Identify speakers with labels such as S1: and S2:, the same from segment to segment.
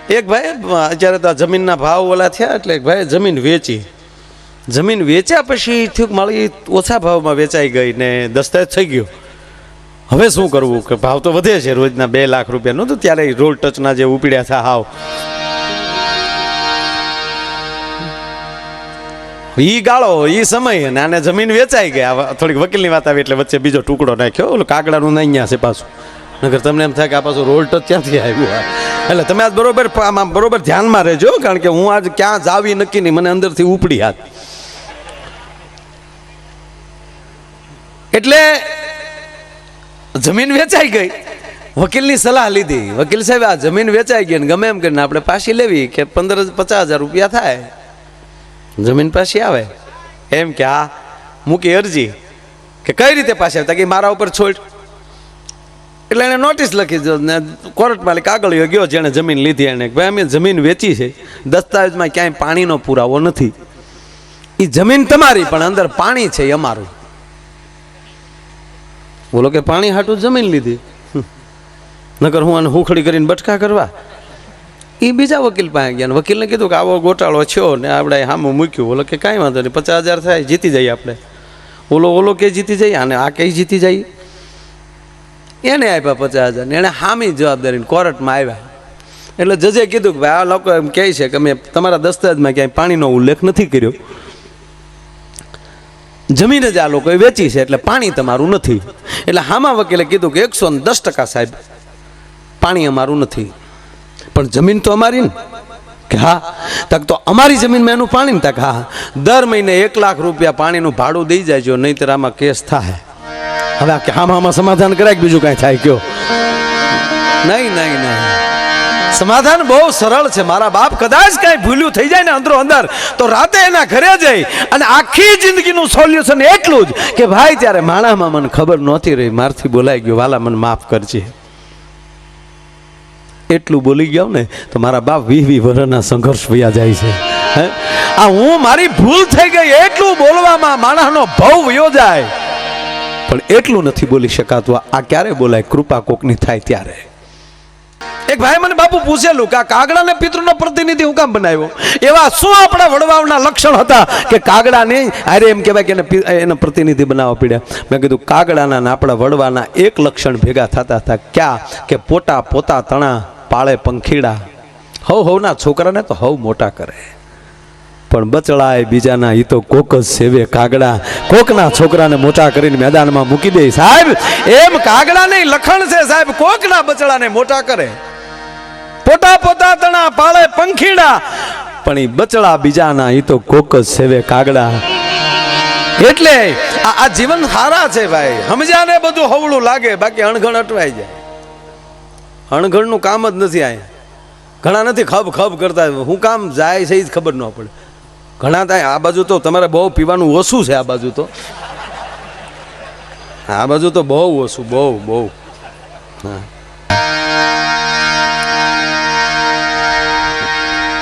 S1: એક ભાઈ અત્યારે તો જમીનના ભાવ ઓલા થયા એટલે એક ભાઈ જમીન વેચી. જમીન વેચ્યા પછી થયું મારી ઓછા ભાવમાં વેચાઈ ગઈ ને દસ્તાવેજ થઈ ગયો. હવે શું કરવું કે ભાવ તો વધે છે રોજના 2 લાખ રૂપિયા નહોતું ત્યારે રોલ ટચના જે ઉપડ્યા હતા હાવ. ઈ ગાળો ઈ સમય અને આને જમીન વેચાઈ ગઈ. થોડીક વકીલની વાત આવી એટલે વચ્ચે બીજો ટુકડો નાખ્યો. ઓલું કાગડાનું નહીં અહીંયા છે પાછું. નગર તમને એમ થાય કે આ પાછું રોલ ટચ ક્યાંથી આવ્યું. એટલે તમે આજ બરોબર આમાં બરોબર ધ્યાનમાં રહેજો કારણ કે હું આજ ક્યાં જાવી નક્કી નહીં મને અંદરથી ઉપડી હાથ. એટલે જમીન વેચાઈ ગઈ. વકીલની સલાહ લીધી. વકીલ સાહેબ આ જમીન વેચાઈ ગઈ ને ગમે એમ કરીને આપણે પાછી લેવી કે 50,000 રૂપિયા થાય જમીન પાછી આવે એમ કે આ મૂકી અરજી કે કઈ રીતે પાછી આવતા કે મારા ઉપર છોડ. એટલે એને નોટિસ લખી ને કોર્ટમાં કાગળ ગયો જેણે જમીન લીધી એને ભાઈ અમે જમીન વેચી છે દસ્તાવેજમાં ક્યાંય પાણીનો પુરાવો નથી. એ જમીન તમારી પણ અંદર પાણી છે એ અમારું. બોલો કે પાણી હાટું જમીન લીધી નકર હું આને હુખડી કરીને બટકા કરવા. એ બીજા વકીલ પાસે ગયા વકીલને કીધું કે આવો ગોટાળો થયો ને આપણે સામું મૂક્યું. બોલો કે કાંઈ વાંધો નહીં 50,000 થાય જીતી જઈએ આપણે. ઓલો કે જીતી જઈએ અને આ કઈ જીતી જઈએ. એને આપ્યા 50,000 ને એને હામી જવાબદારી કોર્ટમાં આવ્યા. એટલે જજે કીધું કે ભાઈ આ લોકો એમ કહે છે કે અમે તમારા દસ્તાવેજમાં ક્યાંય પાણીનો ઉલ્લેખ નથી કર્યો. જમીન જ આ લોકોએ વેચી છે એટલે પાણી તમારું નથી. એટલે હામા વકીલે કીધું કે 110% સાહેબ પાણી અમારું નથી પણ જમીન તો અમારી ને. કે હા તક તો અમારી જમીનમાં એનું પાણી ને. તક હા દર મહિને 1 લાખ રૂપિયા પાણીનું ભાડું દઈ જાયજો નહીંતર આમાં કેસ થાય. હવે આમાં સમાધાન કરાય બીજું કાંઈ થાય કયો. નહીં નહીં નહીં સમાધાન બહુ સરળ છે. મારા બાપ કદાચ કાંઈ ભૂલ્યું થઈ જાય ને અંદરો અંદર તો રાતે એના ઘરે જઈ અને આખી જિંદગીનું સોલ્યુશન એટલું જ કે ભાઈ ત્યારે માણામાં મને ખબર નહોતી રહી મારથી બોલાઈ ગયો વાલા મને માફ કરજે. એટલું બોલી ગયો ને તો મારા બાપ 20 વર્ષના સંઘર્ષ વયા જાય છે. આ હું મારી ભૂલ થઈ ગઈ એટલું બોલવામાં માણસનો ભવ વયો જાય પણ એટલું નથી બોલી શકાતું. આ ક્યારે બોલાય કૃપા કોકની થાય ત્યારે. એક ભાઈ મને બાપુ પૂછેલું કે આ કાગડાને પિતૃનો પ્રતિનિધિ હું કામ બનાવ્યો. એવા શું આપણા વડવાઓના લક્ષણ હતા કે કાગડા નહીં અરે એમ કહેવાય કે એના પ્રતિનિધિ બનાવવા પડ્યા. મેં કીધું કાગડાના ને આપણા વડવાના એક લક્ષણ ભેગા થતા હતા. ક્યાં કે પોતા પોતા તણા પાળે પંખીડા. હવના છોકરાને તો હવ મોટા કરે પણ બચડાય બીજાના એ તો કોક જ સેવે. કાગડા કોકના છોકરાને મોટા કરીને મેદાનમાં મૂકી દે સાહેબ. એમ કાગડા નહીં લખણ છે સાહેબ કોકના બચડાને મોટા કરે. પોતા પોતા તણા પાળે પંખીડા પણ એ બચડા બીજાના એ તો કોક જ સેવે કાગડા. એટલે આ જીવન સારા છે ભાઈ. સમજ્યા ને બધું હવળું લાગે બાકી અણઘણ અટવાઈ જાય. અણઘણનું કામ જ નથી. અહીંયા ઘણા નથી ખબ ખબ કરતા હું કામ જાય છે એ જ ખબર ન પડે. ઘણા થાય આ બાજુ તો તમારે બહુ પીવાનું ઓછું છે. આ બાજુ તો બહુ ઓછું બહુ. હા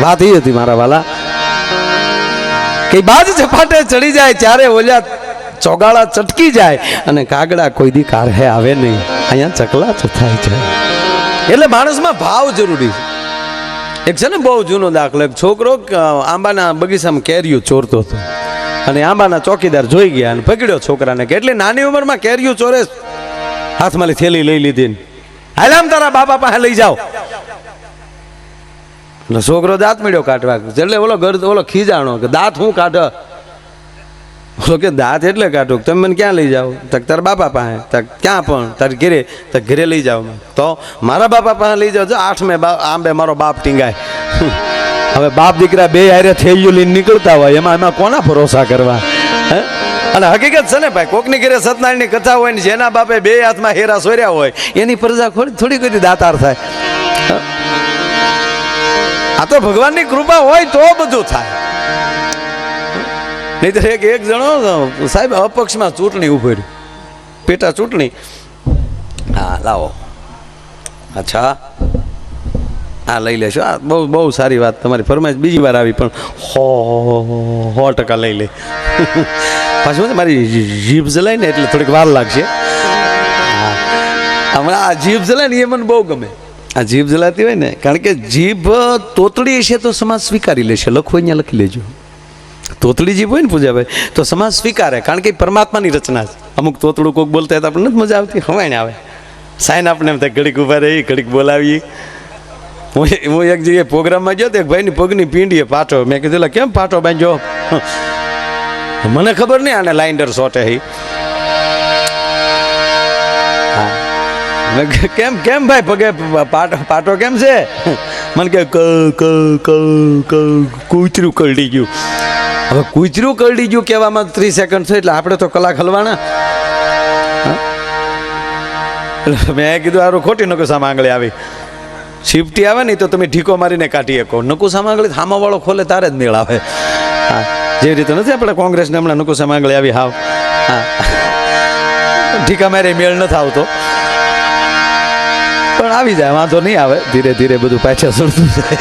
S1: વાત એ હતી મારા વાલા કે બાજ ઝપાટે ચડી જાય ત્યારે ઓલ્યા ચોગાળા ચટકી જાય અને કાગડા કોઈ દી કારહે આવે નહીં. અહીંયા ચકલા ચથાઈ જાય. એટલે માણસમાં ભાવ જરૂરી છે. એક છે ને બહુ જૂનો દાખલો. એક છોકરો આંબાના બગીચામાં કેરીઓ ચોરતો હતો અને આંબાના ચોકીદાર જોઈ ગયા અને પકડ્યો છોકરાને કે એટલે નાની ઉંમરમાં કેરીઓ ચોરે હાથમાં થેલી લઈ લીધી. હાલ આમ તારા બાપા પાસે લઈ જાઓ. એટલે છોકરો દાંત મળ્યો કાઢવા. એટલે ઓલો ખીજાણો કે દાંત હું કાઢ. ઓલો કે દાંત એટલે કાઢું તમે મને ક્યાં લઈ જાઓ. તક તારા બાપા પાસે. તક ક્યાં પણ તારે ઘરે. તક ઘરે લઈ જાઓ. તો મારા બાપા પાસે લઈ જાઓ. 8મે આંબે મારો બાપ ટીંગાય. હવે બાપ દીકરા બે હારે થેલીઓ લઈને નીકળતા હોય એમાં કોના ભરોસા કરવા. અને હકીકત છે ને ભાઈ કોકની ઘરે સત્યનારાયણની કથા હોય ને જેના બાપે 2 હાથમાં હેરા સોર્યા હોય એની પ્રજા થોડી કોઈ દાતાર થાય. આ તો ભગવાનની કૃપા હોય તો બધું થાય. નહીતર એક જણો સાહેબ અપક્ષમાં ચૂંટણી ઉભી રહી પેટા ચૂંટણી. હા લાવો અચ્છા હા લઈ લેશો. આ બહુ સારી વાત તમારી ફરમાઈશ બીજી વાર આવી પણ 100% લઈ લે. પાછું મારી જીભ જલાય ને એટલે થોડીક વાર લાગશે. હમણાં આ જીભ જલાય ને એ મને બહુ ગમે. આ જીભ જલાતી હોય ને, કારણ કે જીભ તોતડી છે તો સમાજ સ્વીકારી લેશે. લખવું અહીંયા લખી લેજો. તોતડી જીભ હોય ને પૂજાભાઈ તો સમાજ સ્વીકારે, કારણ કે પરમાત્માની રચના છે. અમુક તોતડું કોઈક બોલતા તો આપણને નથી મજા આવતી, હવાય ને આવે સાઈન આપણે એમ થાય ઘડીક ઉભા રહી ઘડીક બોલાવીએ. હું એક જગ્યાએ પ્રોગ્રામમાં ગયો તો એક ભાઈની પગની પીંડીએ પાટો. મેં કીધું કેમ પાટો બાંધ્યો? મને ખબર નહીં આને લાઇન્ડર શોટે હી. કેમ કેમ ભાઈ પગે પાટો કેમ છે? મને કે કૂતરું કરડી ગયું. હવે કૂતરું કરડી ગયું કહેવામાં 30 સેકન્ડ છે, એટલે આપણે તો કલાક હલવાના. મેં કીધું સારું ખોટી નકુસામાં આંગળી આવી. શિફ્ટી આવે ને તો તમે ઢીકો મારીને કાઢી શકો. નકુસામાં આંગળી હામાવાળો ખોલે તારે જ મેળ આવે. હા, જેવી રીતે નથી આપણે કોંગ્રેસને હમણાં નકુસામાં આંગળી આવી હાવ. હા, ઢીકા મારે મેળ નથી આવતો, પણ આવી જાય, વાંધો નહીં આવે. ધીરે ધીરે બધું પાછા સડતું જાય.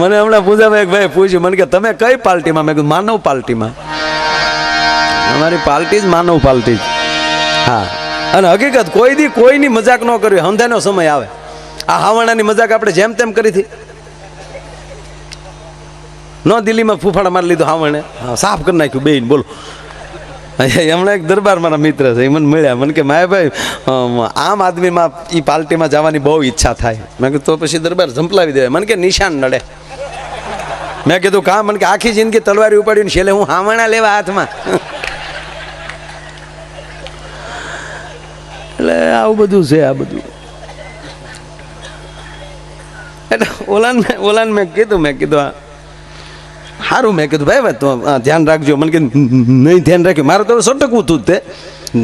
S1: મને હમણાં પૂજામાં એક ભાઈ પૂછ્યું, મને કે તમે કઈ પાર્ટીમાં? મેં કીધું માનવ પાર્ટીમાં. અમારી પાર્ટી જ માનવ પાર્ટી જ. હા, અને હકીકત કોઈ દી કોઈની મજાક ન કરવી. હંધાનો સમય આવે, આ હાવણાની મજાક આપણે જેમ તેમ કરી હતી. ન દિલ્હીમાં ફૂફાડા મારી લીધું હાવણે, સાફ કરી નાખ્યું બેન. બોલો, હમણાં એક દરબાર મારા મિત્ર છે, એ મને મળ્યા. મને કે માયાભાઈ આમ આદમીમાં એ પાર્ટીમાં જવાની બહુ ઈચ્છા થાય. મેં કીધું તો પછી દરબાર ઝંપલાવી દેવાય. મને કે નિશાન નડે. મેં કીધું કામ? મને કે આખી જિંદગી તલવારી ઉપાડીને છેલ્લે હું હાવણા લેવા હાથમાં. એટલે આવું બધું છે. આ બધું એટલે ઓલાન મેં કીધું સારું. મેં કીધું ભાઈ તો ધ્યાન રાખજો. મને કે નહીં ધ્યાન રાખ્યું. મારે તો સટકવું હતું તે.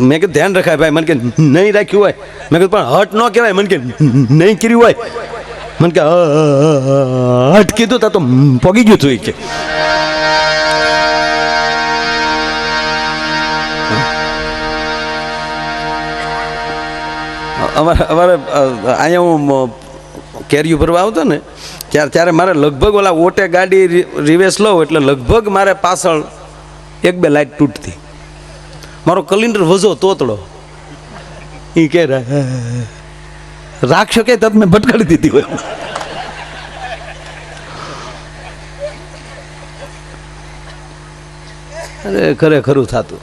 S1: મેં કીધું ધ્યાન રખાય ભાઈ. મને કે નહીં રાખ્યું હોય. મેં કીધું પણ હટ ન કહેવાય. મને કે નહીં કર્યું હોય. મને કે હટ કીધું તા તો પગી ગયું હતું કે. અમારે અહીંયા હું કેરીયું ભરવા આવતો ને ત્યારે મારે લગભગ ઓલા ઓટે ગાડી રિવેસ લઉં એટલે લગભગ મારે પાછળ 1-2 લાઈટ તૂટતી. મારો કલિન્ડર વજો તોતડો. એ કે રાખશો કે તત મેં ભટકાડી દીધી હોય. અરે ખરેખરું થતું.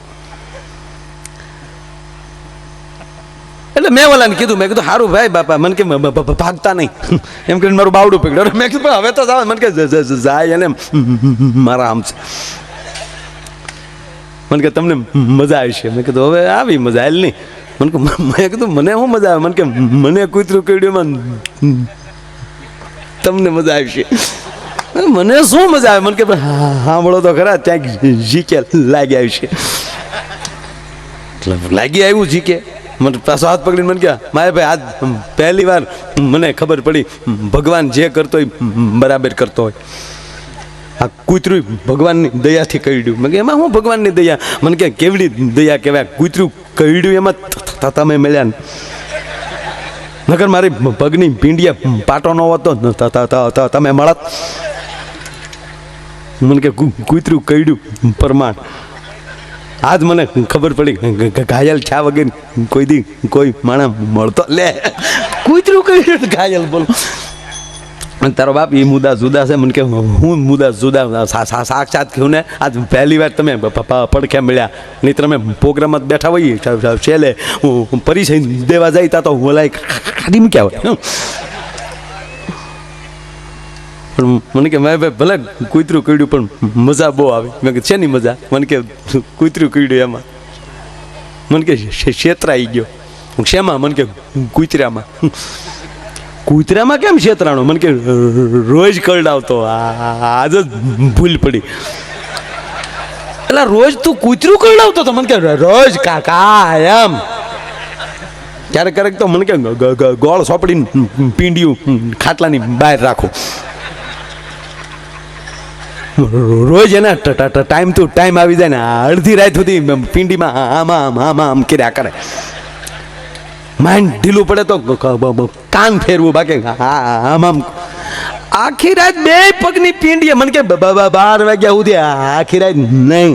S1: એટલે મેં ઓલાને કીધું, મેં કીધું સારું ભાઈ બાપા. મને કે ભાગતા નહીં એમ કરીને મારું બાવડું પકડ્યું. મેં કીધું હવે તો જાવ. મને કે જાય એને મારા આમ છે. મને કે તમને મજા આવશે. મેં કીધું હવે આવી મજા આવેલ નહીં. મેં કીધું મને શું મજા આવે? મને કે મને કૂતરું કરડ્યું તમને મજા આવશે. મને શું મજા આવે? મને કે સાંભળો તો ખરા, ત્યાં જીકે લાગી આવશે. લાગી આવ્યું જીકે. મને પાછો હાથ પકડીને મને કહ્યા, મારે ભાઈ આજ પહેલી વાર મને ખબર પડી ભગવાન જે કરતો હોય બરાબર કરતો હોય. આ કૂતરું ભગવાનની દયાથી કરડ્યું. મેં કે એમાં હું ભગવાનની દયા? મને કે કેવડી દયા કહેવાય? કૂતરું કરડ્યું એમાં તમે મળ્યા ને. નકર મારી પગની પીંડિયા પાટો ન હોત તો તમે મળત. મને કે કૂતરું કરડ્યું પ્રમાણ. આજ મને ખબર પડી ઘાયલ છા વગર કોઈ માણસ મળતો. લે કૂતરું કર્યું ઘાયલ. બોલો તારો બાપ એ મુદ્દા જુદા છે. મને કે હું મુદ્દા જુદા સાક્ષાત કહ્યું ને. આજ પહેલી વાર તમે પડખે મળ્યા. નહીં તમે પ્રોગ્રામમાં બેઠા હોઈએ છેલ્લે હું પરિચય દેવા જાય તા તો ઓલાય ખાડી મૂક્યા હોય. પણ મને કે મારે ભાઈ ભલે કૂતરું કીડ્યું પણ મજા બહુ આવી. મેં કે શેની મજા? મને કે કૂતરું કીડ્યું એમાં. મને કે છેતરાઈ ગયો. શેમાં? મને કે કૂતરામાં. કૂતરામાં કેમ છેતરાણો? મને કે રોજ કરડાવતો, આજ જ ભૂલ પડી. એટલે રોજ તું કૂતરું કરડાવતો તો? મને કે રોજ કાકા એમ. ક્યારેક તો મને કે ગોળ સોપડીને પીંડિયું ખાટલાની બહાર રાખો. રોજ એના ટાઈમ ટુ ટાઈમ આવી જાય ને અડધી રાત સુધી પીંડીમાં આમ કર્યા કરે. માઇન્ડ ઢીલું પડે તો કાન ફેરવું, બાકી આમ આખી રાત 2 પગની પીંડીએ. મને કે 12 વાગ્યા સુધી આખી રાત નહીં.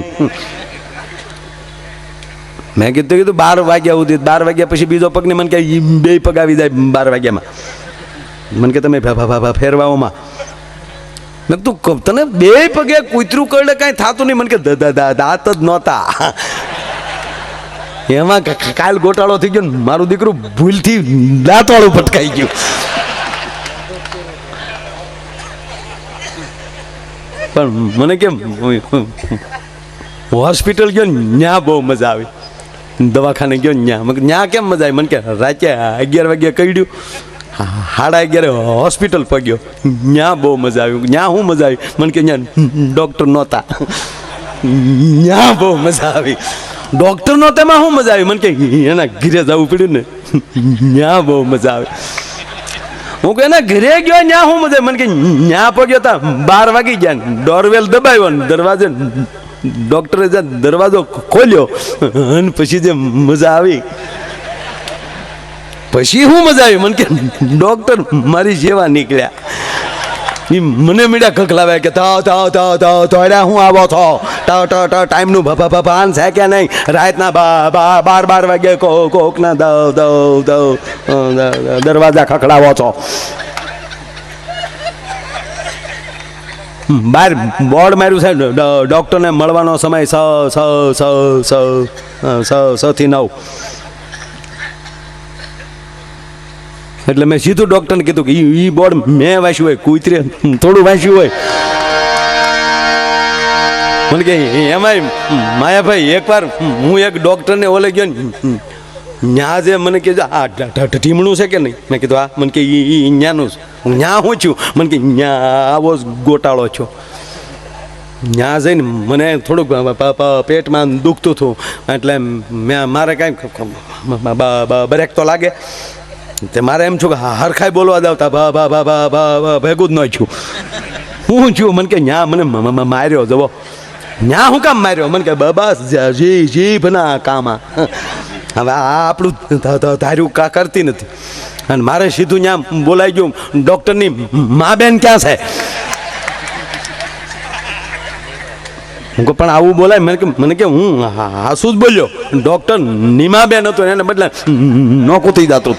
S1: મેં કીધું 12 વાગ્યા સુધી, 12 વાગ્યા પછી બીજો પગ ને મને કે બે પગ આવી જાય 12 વાગ્યામાં. મને કે તમે ફેરવાઓમાં. મેં તું તને બે પગે કૂતરું કરડે કાંઈ થતું નહીં. મને કે દાંત જ નહોતા. એમાં કાલ ગોટાળો થઈ ગયો, મારું દીકરું ભૂલથી દાંતવાળું પટકાઈ ગયું. પણ મને કેમ હોસ્પિટલ ગયો ન્યા બહુ મજા આવી, દવાખાને ગયો ન્યા કેમ મજા આવી. મને કે રાતે 11 વાગ્યા કઈડ્યું, 11:30 હોસ્પિટલ પગ્યો, ન્યા બહુ મજા આવી. ન્યા શું મજા આવી? મને કે ન્યા ડૉક્ટર નહોતા, ન્યા બહુ મજા આવી. ડૉક્ટર નહોતા એમાં શું મજા આવી? મને કે એના ઘરે જવું પડ્યું ને, ન્યા બહુ મજા આવી. હું કે એના ઘરે ગયો ન્યા શું મજા? મને કે ન્યા પગ્યો તા 12 વાગી ગયા, ડોરવેલ દબાવ્યો ને દરવાજે ડૉક્ટરે દરવાજો ખોલ્યો અને પછી જે મજા આવી, પછી શું મજા આવી? મને કે ડૉક્ટર મારી જેવા નીકળ્યા. એ મને મીડા ખખલાવ્યા કે તોડ્યા હું આવો છો, ટાઈમનું ભાન છે કે નહીં? રાતના 12 વાગે કોકના દરવાજા ખખડાવો છો. બહાર બોર્ડ માર્યું છે, ડૉક્ટરને મળવાનો સમય 6 થી 9. એટલે મેં સીધું ડૉક્ટરને કીધું કે એ બોર્ડ મેં વાંચ્યું હોય, કૂતરે થોડું વાંચ્યું હોય. મને કે એમાંય માયાભાઈ એકવાર હું એક ડૉક્ટરને ઓલે ગયો ને, ન્યા જે મને કે આ ઢીમણું છે કે નહીં? મેં કીધું હા. મને કે એ ન્યાનું ન્યા હું છું? મને કે ન્યા આવો જ ગોટાળો છો. ન્યા જઈને મને થોડુંક પેટમાં દુખતું હતું, એટલે મારે કાંઈ બ્રેક તો લાગે તે મારે એમ છું કે હરખાઈ બોલવા દાવતા ભેગું જ ન છું. હું છું? મને કે ન્યા મને માર્યો જવો. ન્યા હું કામ માર્યો? મને કે બસ જીભના કામા. હવે આ આપણું ધાર્યું કરતી નથી. અને મારે સીધું ત્યાં બોલાઈ ગયું, ડૉક્ટરની મા બેન ક્યાં છે? હું કહું પણ આવું બોલાય? મને કે હું હાસું જ બોલ્યો. ડૉક્ટર નીમા બેન હતો, એને બદલે નોકું થઈ જતું.